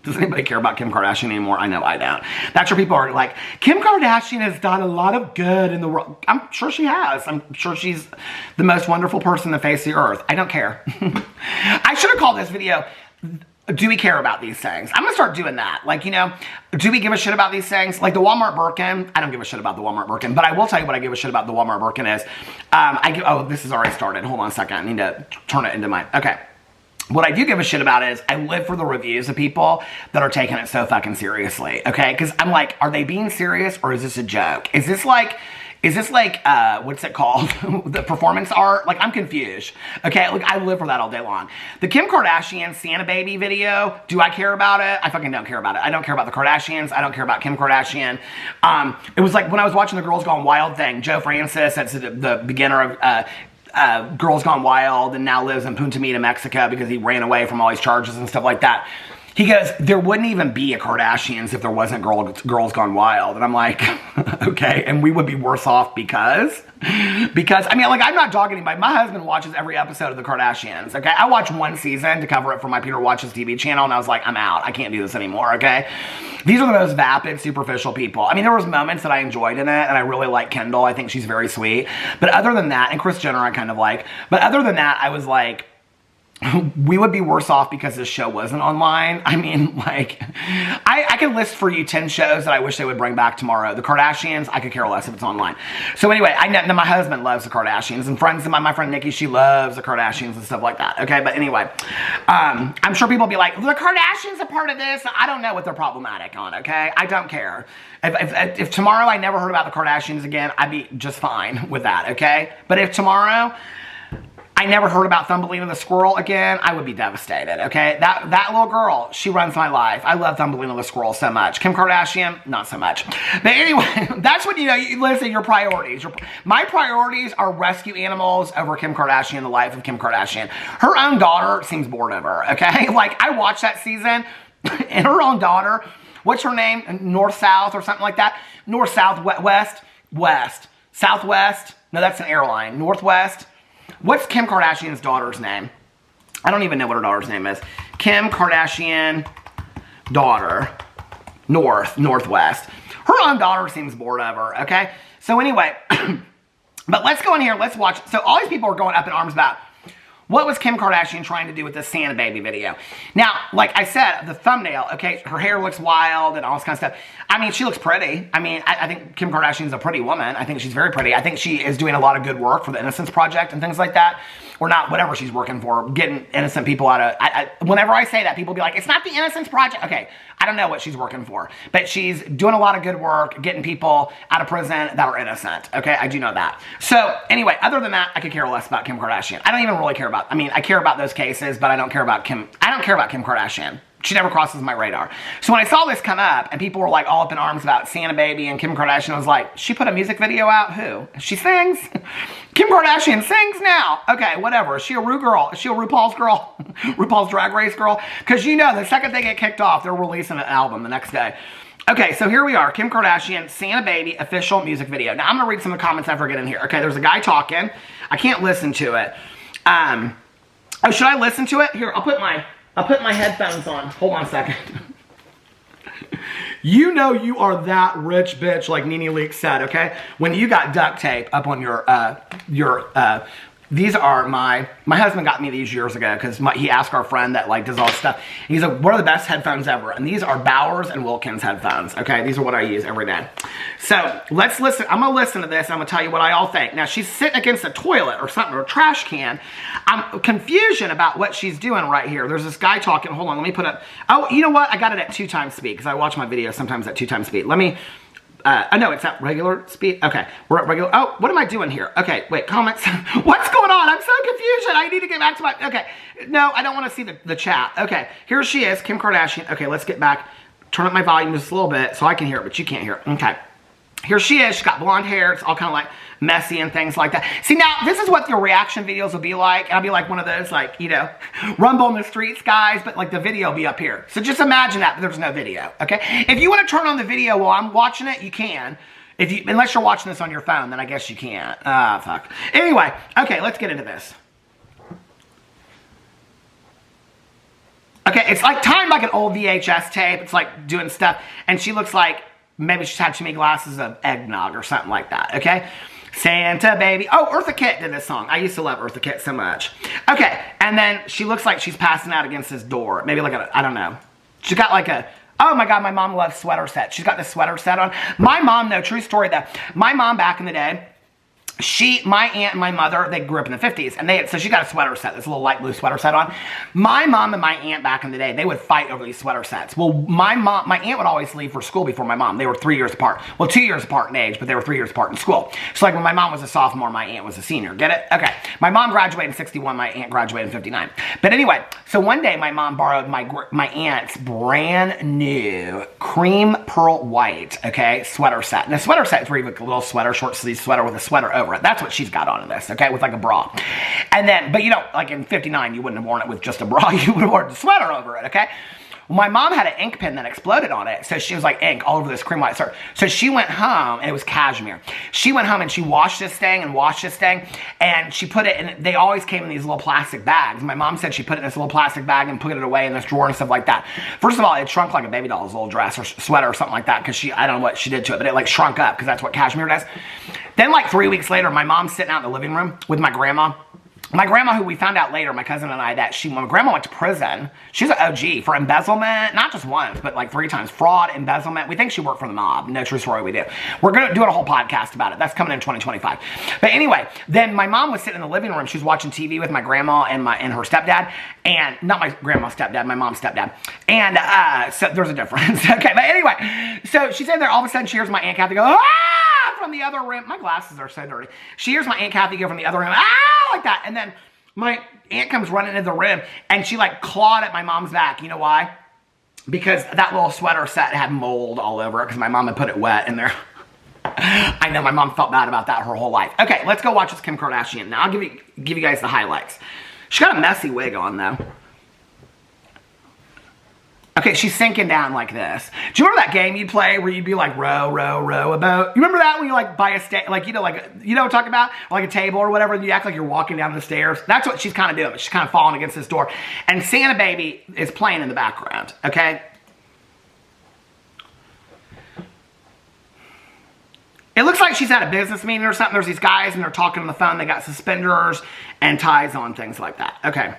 [SPEAKER 1] Does anybody care about Kim Kardashian anymore? I know I don't. That's where people are like, Kim Kardashian has done a lot of good in the world. I'm sure she has. I'm sure she's the most wonderful person on the face of the earth. I don't care. I should have called this video, do we care about these things? I'm going to start doing that. Like, you know, do we give a shit about these things? Like the Walmart Birkin, I don't give a shit about the Walmart Birkin, but I will tell you what I give a shit about the Walmart Birkin is. Oh, this has already started. Hold on a second. I need to turn it into my, okay. What I do give a shit about is I live for the reviews of people that are taking it so fucking seriously, okay? Because I'm like, are they being serious or is this a joke? Is this like, what's it called? The performance art? Like, I'm confused, okay? Like, I live for that all day long. The Kim Kardashian Santa baby video, do I care about it? I fucking don't care about it. I don't care about the Kardashians. I don't care about Kim Kardashian. It was like when I was watching the Girls Gone Wild thing, Joe Francis, that's the beginner of, Girls Gone Wild and now lives in Punta Mita, Mexico because he ran away from all these charges and stuff like that. He goes, there wouldn't even be a Kardashians if there wasn't Girls Gone Wild. And I'm like, okay, and we would be worse off because, I mean, like, I'm not dogging anybody. My husband watches every episode of the Kardashians, okay? I watched 1 season to cover it for my Peter Watches TV channel, and I was like, I'm out. I can't do this anymore, okay? These are the most vapid, superficial people. I mean, there was moments that I enjoyed in it, and I really like Kendall. I think she's very sweet. But other than that, and Kris Jenner I kind of like, but other than that, I was like, we would be worse off because this show wasn't online. I mean, like, I can list for you 10 shows that I wish they would bring back tomorrow. The Kardashians, I could care less if it's online. So anyway, I know my husband loves the Kardashians, and my friend Nikki, she loves the Kardashians and stuff like that. Okay, but anyway, I'm sure people will be like, the Kardashians are part of this. I don't know what they're problematic on, okay? I don't care. If tomorrow I never heard about the Kardashians again, I'd be just fine with that, okay? But if tomorrow I never heard about Thumbelina the squirrel again, I would be devastated, okay? That little girl, she runs my life. I love Thumbelina the squirrel so much. Kim Kardashian, not so much. But anyway, that's what, listen, your priorities. My priorities are rescue animals over Kim Kardashian, the life of Kim Kardashian. Her own daughter seems bored of her, okay? Like, I watched that season, and her own daughter, what's her name? North-South or something like that? North-South, West. Southwest? No, that's an airline. Northwest? What's Kim Kardashian's daughter's name? I don't even know what her daughter's name is. Kim Kardashian daughter. Northwest. Her own daughter seems bored of her, okay? So anyway, but let's go in here, let's watch. So all these people are going up in arms about what was Kim Kardashian trying to do with this Santa baby video? Now, like I said, the thumbnail, okay, her hair looks wild and all this kind of stuff. I mean, she looks pretty. I mean, I think Kim Kardashian's a pretty woman. I think she's very pretty. I think she is doing a lot of good work for the Innocence Project and things like that. Or not, whatever she's working for, getting innocent people out of... whenever I say that, people be like, it's not the Innocence Project. Okay, I don't know what she's working for. But she's doing a lot of good work, getting people out of prison that are innocent. Okay, I do know that. So, anyway, other than that, I could care less about Kim Kardashian. I don't even really care about... I mean, I care about those cases, but I don't care about Kim... I don't care about Kim Kardashian. She never crosses my radar. So when I saw this come up, and people were like all up in arms about Santa Baby and Kim Kardashian, I was like, she put a music video out? Who? She sings? Kim Kardashian sings now. Okay, whatever. Is she a Ru girl? Is she a RuPaul's girl? RuPaul's Drag Race girl? Because you know, the second they get kicked off, they're releasing an album the next day. Okay, so here we are. Kim Kardashian, Santa Baby, official music video. Now, I'm going to read some of the comments I forget in here. Okay, there's a guy talking. I can't listen to it. Oh, should I listen to it? Here, I'll put my headphones on. Hold on a second. You know you are that rich bitch, like Nene Leakes said, okay? When you got duct tape up on your these are my husband got me these years ago because he asked our friend that like does all this stuff. He's like, what are the best headphones ever? And these are Bowers and Wilkins headphones, okay? These are what I use every day. So let's listen. I'm gonna listen to this and I'm gonna tell you what I all think. Now she's sitting against a toilet or something or a trash can. I'm confusion about what she's doing right here. There's this guy talking. Hold on, let me put up. Oh, you know what? I got it at 2x speed because I watch my videos sometimes at 2x speed. Let me. Oh no, it's at regular speed. Okay, we're at regular. Oh, what am I doing here? Okay, wait, comments. What's going on? I'm so confused. I need to get back to my, okay. No, I don't want to see the chat. Okay, here she is, Kim Kardashian. Okay, let's get back. Turn up my volume just a little bit so I can hear it, but you can't hear it. Okay. Here she is. She's got blonde hair. It's all kind of like messy and things like that. See, now, this is what your reaction videos will be like. And I'll be like one of those, like, you know, Rumble in the Streets guys, but like the video will be up here. So just imagine that, but there's no video, okay? If you want to turn on the video while I'm watching it, you can. Unless you're watching this on your phone, then I guess you can't. Ah, fuck. Anyway, okay, let's get into this. Okay, it's like timed like an old VHS tape. It's like doing stuff. And she looks like maybe she's had too many glasses of eggnog or something like that, okay? Santa Baby. Oh, Eartha Kitt did this song. I used to love Eartha Kitt so much. Okay, and then she looks like she's passing out against this door. Maybe like a, I don't know. She's got like a, oh my God, my mom loves sweater sets. She's got this sweater set on. My mom, though, true story though, my mom back in the day, my aunt and my mother, they grew up in the 50s, and so she got a sweater set, this little light blue sweater set on. My mom and my aunt back in the day, they would fight over these sweater sets. Well, my aunt would always leave for school before my mom. They were 3 years apart. Well, 2 years apart in age, but they were 3 years apart in school. So like when my mom was a sophomore, my aunt was a senior. Get it? Okay. My mom graduated in 61, my aunt graduated in 59. But anyway, so one day my mom borrowed my aunt's brand new cream pearl white, okay, sweater set. And the sweater set is where you have a little sweater, short sleeve sweater with a sweater over it. That's what she's got on in this, okay, with like a bra. And then, but you know, like in 59, you wouldn't have worn it with just a bra. You would have worn the sweater over it, okay? Well, my mom had an ink pen that exploded on it, so she was like ink all over this cream white shirt. So she went home, and it was cashmere. She went home and she washed this thing, and she put it in, they always came in these little plastic bags. My mom said she put it in this little plastic bag and put it away in this drawer and stuff like that. First of all, it shrunk like a baby doll's little dress or sweater or something like that, because I don't know what she did to it, but it like shrunk up, because that's what cashmere does. Then like 3 weeks later, my mom's sitting out in the living room with my grandma. My grandma, who we found out later, my cousin and I, that when my grandma went to prison, she's an OG for embezzlement, not just once, but like 3 times. Fraud, embezzlement. We think she worked for the mob. No, true story, we do. We're going to do a whole podcast about it. That's coming in 2025. But anyway, then my mom was sitting in the living room. She was watching TV with my grandma and her stepdad. And, not my grandma's stepdad, my mom's stepdad. And, so there's a difference. Okay, but anyway, so she's in there. All of a sudden, she hears my Aunt Kathy go, ah, from the other room. My glasses are so dirty. She hears my Aunt Kathy go from the other room, ah, like that. And then my aunt comes running into the room, and she like clawed at my mom's back. You know why? Because that little sweater set had mold all over it because my mom had put it wet in there. I know my mom felt bad about that her whole life. Okay, let's go watch this Kim Kardashian. Now I'll give you guys the highlights. She got a messy wig on though. Okay, she's sinking down like this. Do you remember that game you play where you'd be like, row, row, row a boat? You remember that when you like buy a like, you know what I'm talking about? Like a table or whatever, and you act like you're walking down the stairs. That's what she's kind of doing. She's kind of falling against this door. And Santa Baby is playing in the background, okay? It looks like she's at a business meeting or something. There's these guys and they're talking on the phone. They got suspenders and ties on, things like that. Okay.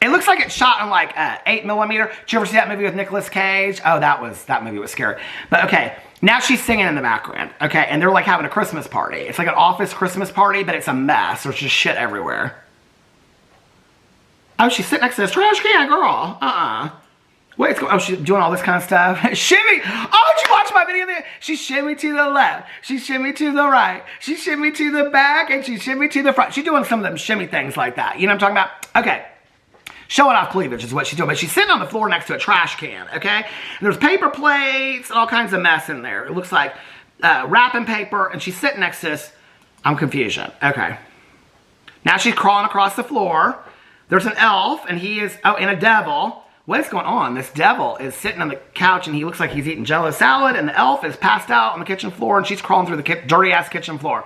[SPEAKER 1] It looks like it's shot on like 8mm. Did you ever see that movie with Nicolas Cage? Oh, that movie was scary. But okay, now she's singing in the background. Okay, and they're like having a Christmas party. It's like an office Christmas party, but it's a mess. There's just shit everywhere. Oh, she's sitting next to this trash can, girl. Wait, oh, she's doing all this kind of stuff. Shimmy! Oh, did you watch my video there? She shimmy to the left. She shimmy to the right. She shimmy to the back, and she shimmy to the front. She's doing some of them shimmy things like that. You know what I'm talking about? Okay. Showing off cleavage is what she's doing. But she's sitting on the floor next to a trash can, okay? And there's paper plates and all kinds of mess in there. It looks like wrapping paper, and she's sitting next to this. I'm confusion. Okay. Now she's crawling across the floor. There's an elf, and he is, and a devil. What is going on? This devil is sitting on the couch, and he looks like he's eating Jell-O salad, and the elf is passed out on the kitchen floor, and she's crawling through the dirty-ass kitchen floor.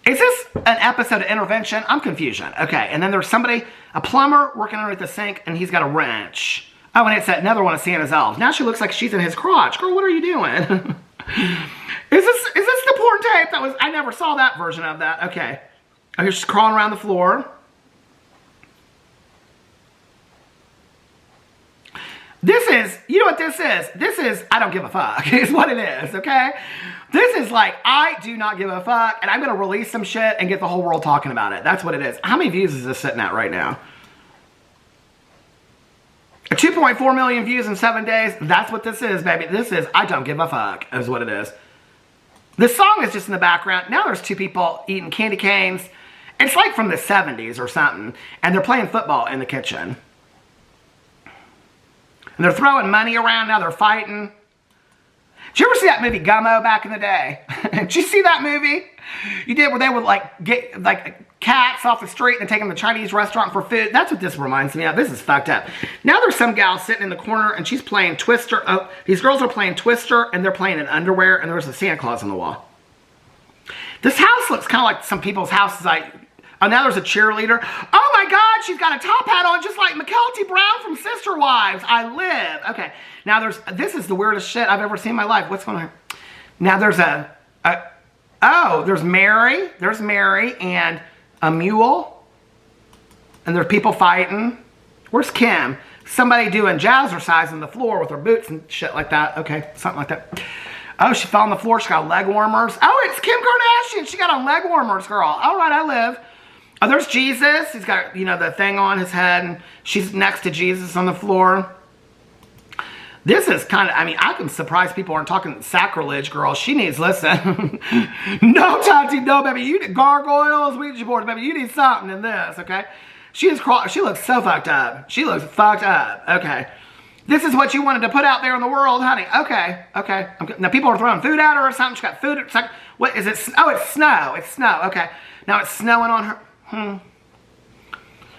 [SPEAKER 1] Is this an episode of Intervention? I'm confusion. Okay, and then there's somebody, a plumber, working underneath the sink, and he's got a wrench. Oh, and it's another one of Santa's elves. Now she looks like she's in his crotch. Girl, what are you doing? Is this the porn tape? I never saw that version of that. Okay. Oh, here's she's crawling around the floor. This is, you know what this is? This is, I don't give a fuck, is what it is, okay? This is like, I do not give a fuck, and I'm going to release some shit and get the whole world talking about it. That's what it is. How many views is this sitting at right now? 2.4 million views in 7 days. That's what this is, baby. This is, I don't give a fuck, is what it is. The song is just in the background. Now there's two people eating candy canes. It's like from the 70s or something, and they're playing football in the kitchen. And they're throwing money around. Now they're fighting. Did you ever see that movie Gummo back in the day? Did you see that movie? You did, where they would like get like cats off the street and take them to the Chinese restaurant for food. That's what this reminds me of. This is fucked up. Now there's some gal sitting in the corner and she's playing Twister. Oh, these girls are playing Twister and they're playing in underwear, and there's a Santa Claus on the wall. This house looks kind of like some people's houses. Oh, now there's a cheerleader. Oh my God, she's got a top hat on just like McKelty Brown from Sister Wives. I live. Okay, now this is the weirdest shit I've ever seen in my life. What's going on here? Now there's there's Mary. There's Mary and a mule. And there's people fighting. Where's Kim? Somebody doing jazzercise on the floor with her boots and shit like that. Okay, something like that. Oh, she fell on the floor. She got leg warmers. Oh, it's Kim Kardashian. She got on leg warmers, girl. All right, I live. Oh, there's Jesus. He's got, you know, the thing on his head, and she's next to Jesus on the floor. This is kind of, I mean, I'm surprised people aren't talking sacrilege, girl. She needs, listen. No, Tati, no, baby. You need gargoyles, Ouija board, baby. You need something in this, okay? She looks so fucked up. She looks fucked up. Okay. This is what you wanted to put out there in the world, honey. Okay, okay. Now people are throwing food at her or something. She got food. It's like, what is it? Oh, it's snow. It's snow. Okay. Now it's snowing on her.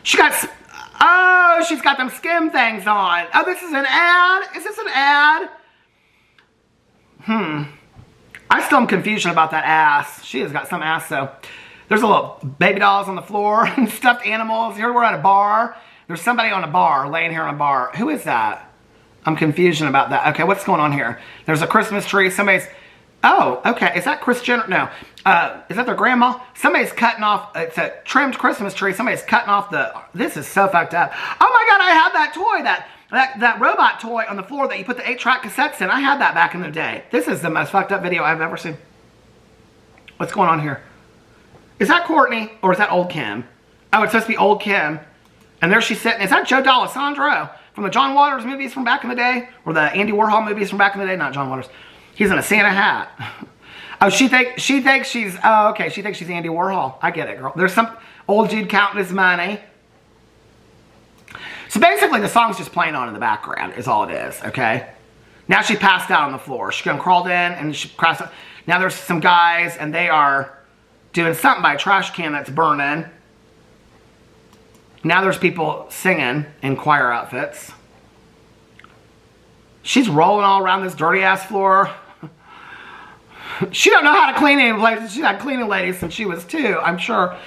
[SPEAKER 1] She's got them skim things on. Oh, this is an ad? Is this an ad? I still am confusion about that ass. She has got some ass, so. There's a little baby dolls on the floor and stuffed animals. Here we're at a bar. There's somebody on a bar, laying here on a bar. Who is that? I'm confusion about that. Okay, what's going on here? There's a Christmas tree. Somebody's, oh, okay. Is that Kris Jenner? No. Is that their grandma? Somebody's cutting off, it's a trimmed Christmas tree. Somebody's cutting off this is so fucked up. Oh my God, I had that toy, that robot toy on the floor that you put the 8-track cassettes in. I had that back in the day. This is the most fucked up video I've ever seen. What's going on here? Is that Courtney or is that old Kim? Oh, it's supposed to be old Kim. And there she's sitting. Is that Joe D'Alessandro from the John Waters movies from back in the day? Or the Andy Warhol movies from back in the day? Not John Waters. He's in a Santa hat. Oh, she thinks she's, oh, okay. She thinks she's Andy Warhol. I get it, girl. There's some old dude counting his money. So basically, the song's just playing on in the background is all it is, okay? Now she passed out on the floor. She crawled in and she crossed out. Now there's some guys and they are doing something by a trash can that's burning. Now there's people singing in choir outfits. She's rolling all around this dirty ass floor. She don't know how to clean any places. She's had cleaning lady since she was 2, I'm sure.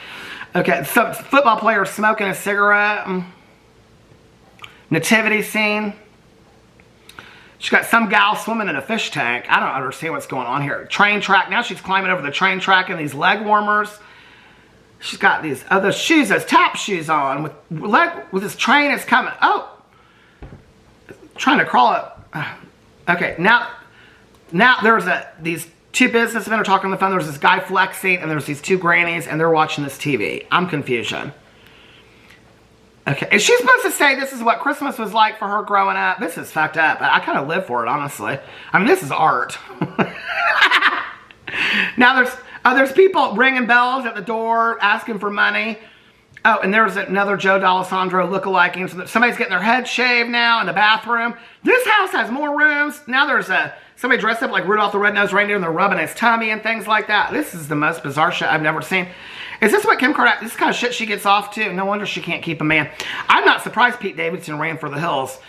[SPEAKER 1] Okay, some football player smoking a cigarette. Nativity scene. She's got some gal swimming in a fish tank. I don't understand what's going on here. Train track. Now she's climbing over the train track in these leg warmers. She's got these other shoes, those tap shoes on with this train is coming. Oh, trying to crawl up. Okay, now there's these 2 businessmen are talking on the phone. There's this guy flexing, and there's these 2 grannies, and they're watching this TV. I'm confusion. Okay, is she supposed to say this is what Christmas was like for her growing up? This is fucked up. I kind of live for it, honestly. I mean, this is art. Now there's people ringing bells at the door, asking for money. Oh, and there's another Joe D'Alessandro lookalike. Somebody's getting their head shaved now in the bathroom. This house has more rooms. Now there's somebody dressed up like Rudolph the Red-Nosed Reindeer and they're rubbing his tummy and things like that. This is the most bizarre shit I've never seen. Is this what Kim Kardashian, this kind of shit she gets off to? No wonder she can't keep a man. I'm not surprised Pete Davidson ran for the hills.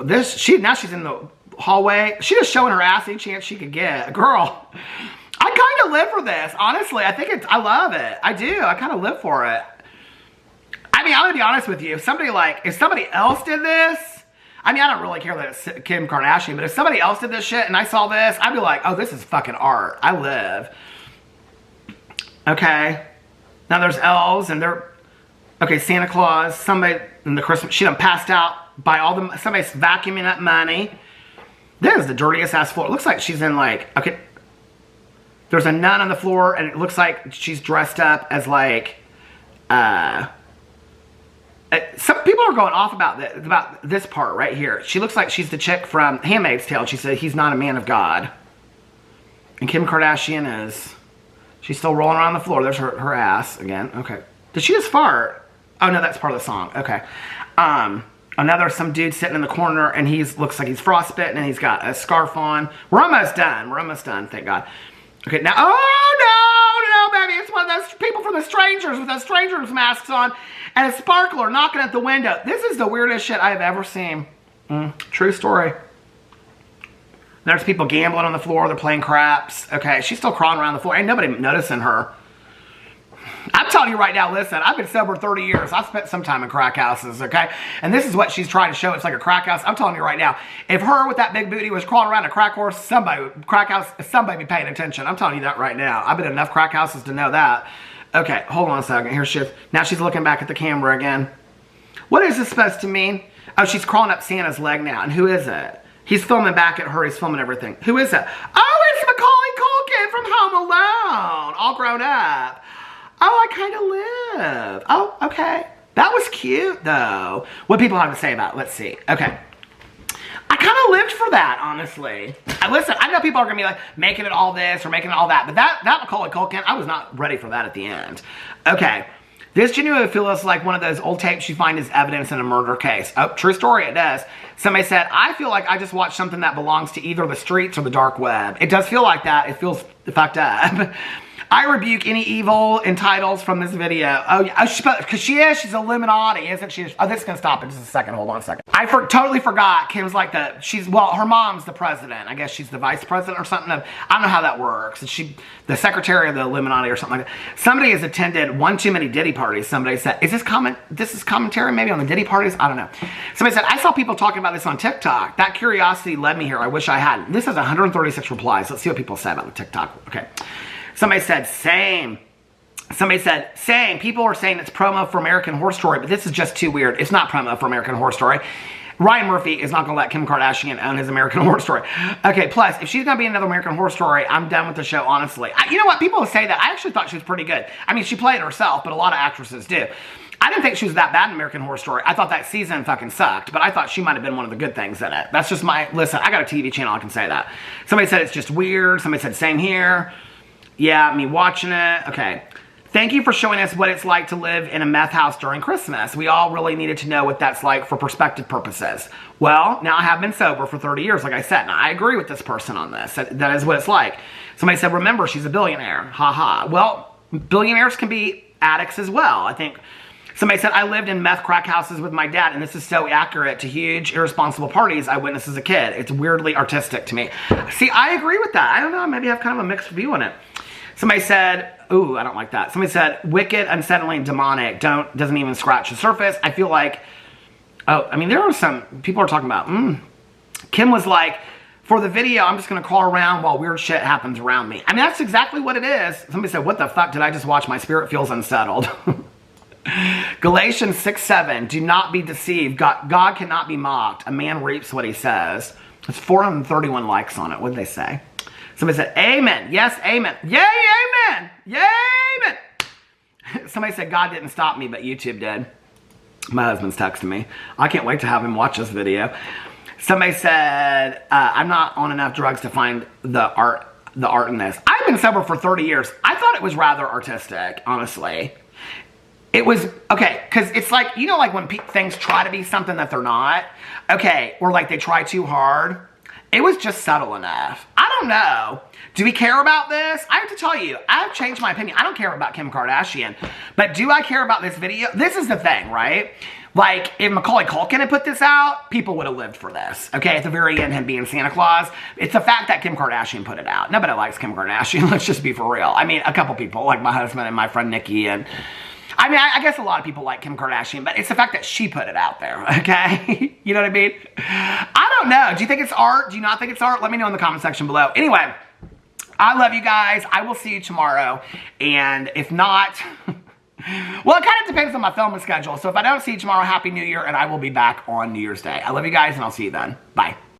[SPEAKER 1] Now she's in the hallway. She's just showing her ass any chance she could get. Girl, I kind of live for this. Honestly, I love it. I do. I kind of live for it. I mean, I'm going to be honest with you. If somebody else did this, I mean, I don't really care that it's Kim Kardashian, but if somebody else did this shit and I saw this, I'd be like, oh, this is fucking art. I live. Okay. Now there's elves and they're, okay, Santa Claus, somebody in the Christmas, she done passed out by somebody's vacuuming up money. This is the dirtiest ass floor. It looks like she's in like, okay, there's a nun on the floor and it looks like she's dressed up as like, some people are going off about this part right here. She looks like she's the chick from Handmaid's Tale. She said he's not a man of God. And Kim Kardashian is. She's still rolling around the floor. There's her ass again. Okay. Did she just fart? Oh, no, that's part of the song. Okay. Some dude sitting in the corner, and looks like he's frostbitten, and he's got a scarf on. We're almost done. We're almost done, thank God. Okay, now, oh, no, baby. It's one of those people from The Strangers with those strangers masks on, and a sparkler knocking at the window. This is the weirdest shit I've ever seen. True story. There's people gambling on the floor. They're playing craps. Okay, she's still crawling around the floor. Ain't nobody noticing her. I'm telling you right now, listen, I've been sober 30 years. I've spent some time in crack houses, okay? And this is what she's trying to show. It's like a crack house. I'm telling you right now, if her with that big booty was crawling around a crack house, somebody be paying attention. I'm telling you that right now. I've been in enough crack houses to know that. Okay, hold on a second. Here she is. Now she's looking back at the camera again. What is this supposed to mean? Oh, she's crawling up Santa's leg now. And who is it? He's filming back at her. He's filming everything. Who is it? Oh, it's Macaulay Culkin from Home Alone. All grown up. Oh, I kind of live. Oh, okay. That was cute, though. What people have to say about it. Let's see. Okay. I kind of lived for that, honestly. Listen, I know people are going to be like, making it all this or making it all that. But that Macaulay Culkin, I was not ready for that at the end. Okay. This genuinely feels like one of those old tapes you find as evidence in a murder case. Oh, true story, it does. Somebody said, I feel like I just watched something that belongs to either the streets or the dark web. It does feel like that. It feels fucked up. I rebuke any evil in titles from this video. Oh, yeah, because she's Illuminati, isn't she? Oh, this is going to stop in just a second. Hold on a second. I totally forgot. Kim's like her mom's the president. I guess she's the vice president or something. I don't know how that works. Is she the secretary of the Illuminati or something like that? Somebody has attended one too many Diddy parties. Somebody said, this is commentary maybe on the Diddy parties? I don't know. Somebody said, I saw people talking about this on TikTok. That curiosity led me here. I wish I hadn't. This has 136 replies. Let's see what people say about the TikTok. Okay. Somebody said, same. Somebody said, same. People are saying it's promo for American Horror Story, but this is just too weird. It's not promo for American Horror Story. Ryan Murphy is not going to let Kim Kardashian own his American Horror Story. Okay, plus, if she's going to be in another American Horror Story, I'm done with the show, honestly. You know what? People say that. I actually thought she was pretty good. I mean, she played herself, but a lot of actresses do. I didn't think she was that bad in American Horror Story. I thought that season fucking sucked, but I thought she might have been one of the good things in it. That's just listen, I got a TV channel, I can say that. Somebody said it's just weird. Somebody said same here. Yeah, me watching it. Okay. Thank you for showing us what it's like to live in a meth house during Christmas. We all really needed to know what that's like for perspective purposes. Well, now I have been sober for 30 years, like I said, and I agree with this person on this. That is what it's like. Somebody said, remember, she's a billionaire. Ha ha. Well, billionaires can be addicts as well. I think somebody said, I lived in meth crack houses with my dad, and this is so accurate to huge, irresponsible parties I witnessed as a kid. It's weirdly artistic to me. See, I agree with that. I don't know, maybe I have kind of a mixed view on it. Somebody said, ooh, I don't like that. Somebody said, wicked, unsettling, demonic, doesn't even scratch the surface. I feel like, oh, I mean, there are some, people are talking about, Kim was like, for the video, I'm just going to crawl around while weird shit happens around me. I mean, that's exactly what it is. Somebody said, what the fuck did I just watch? My spirit feels unsettled. Galatians 6:7, do not be deceived. God cannot be mocked. A man reaps what he says. There's 431 likes on it. What did they say? Somebody said, amen. Yes, amen. Yay, amen. Yay, amen. Somebody said, God didn't stop me, but YouTube did. My husband's texting me. I can't wait to have him watch this video. Somebody said, I'm not on enough drugs to find the art in this. I've been sober for 30 years. I thought it was rather artistic, honestly. It was, okay, because it's like, you know, like when things try to be something that they're not? Okay, or like they try too hard. It was just subtle enough. I don't know. Do we care about this? I have to tell you, I've changed my opinion. I don't care about Kim Kardashian. But do I care about this video? This is the thing, right? Like, if Macaulay Culkin had put this out, people would have lived for this. Okay, at the very end, him being Santa Claus. It's the fact that Kim Kardashian put it out. Nobody likes Kim Kardashian. Let's just be for real. I mean, a couple people, like my husband and my friend Nikki and... I mean, I guess a lot of people like Kim Kardashian, but it's the fact that she put it out there, okay? You know what I mean? I don't know. Do you think it's art? Do you not think it's art? Let me know in the comment section below. Anyway, I love you guys. I will see you tomorrow. And if not, well, it kind of depends on my filming schedule. So if I don't see you tomorrow, Happy New Year, and I will be back on New Year's Day. I love you guys, and I'll see you then. Bye.